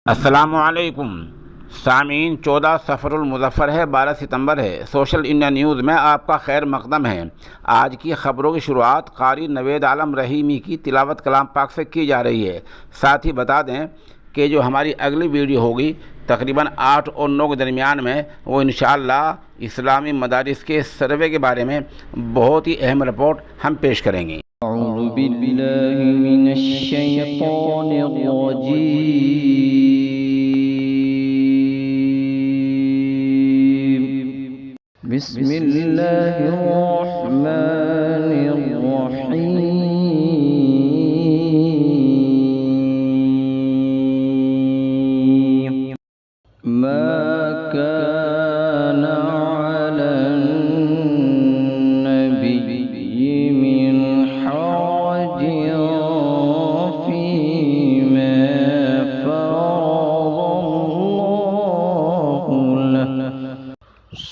अस्सलामुअलैकुम सामीन। 14 सफ़रुल मुज़फ़्फ़र है, 12 सितंबर है। सोशल इंडिया न्यूज़ में आपका खैर मक़दम है। आज की ख़बरों की शुरुआत क़ारी नवेद आलम रहीमी की तिलावत कलाम पाक से की जा रही है। साथ ही बता दें कि जो हमारी अगली वीडियो होगी तकरीबन 8 और 9 के दरमियान में, वो इंशाअल्लाह इस्लामी मदारिस के सर्वे के बारे में बहुत ही अहम रिपोर्ट हम पेश करेंगे। बिस्मिल्लाहिर्रहमानिर्रहीम। मा कान अलन नबिय्यि मिन हरजिन फीमा फरज़ल्लाहु लहु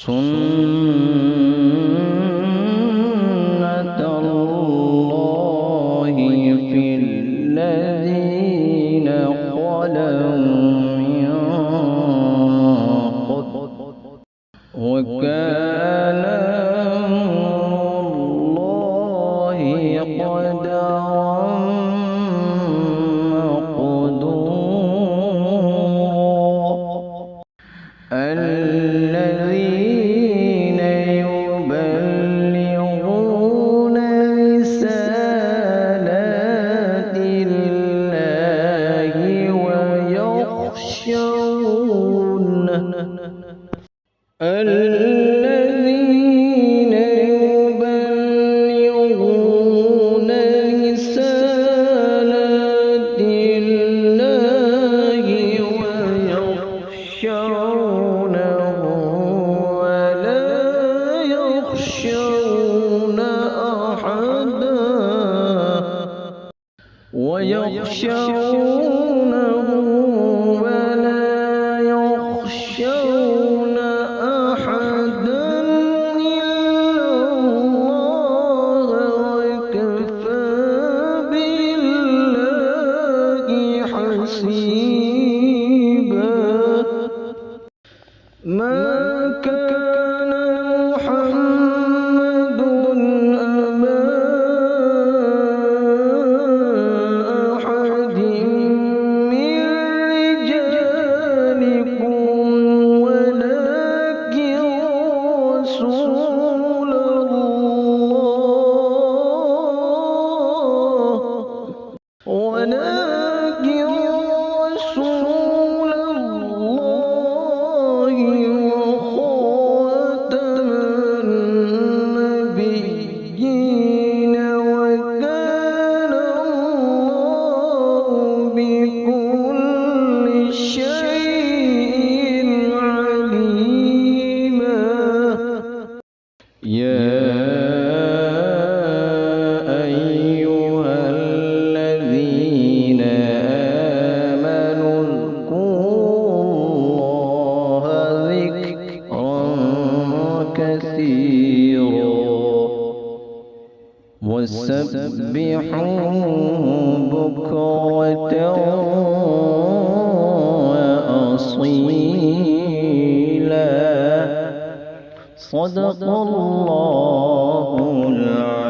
सुन्नतल्लाहि फिल्लज़ीना ख़लौ मिन क़ब्ल वकान अम्रुल्लाहि क़दरन मक़दूरा। الذين يبلغون رسالات الله ويخشونه الذين يبلغون رسالات الله ويخشونه ولا يخشون أحدا إلا الله وكفى بالله حسيبا. ما كان محمد أبا أحد من رجالكم ولكن رسول الله وخاتم النبيين وكان الله بكل شيء عليما. يا أيها الذين آمنوا اذكروا الله ذكرا كثيرا وسبحوه بكرة وأصيلا. صدق الله العظيم.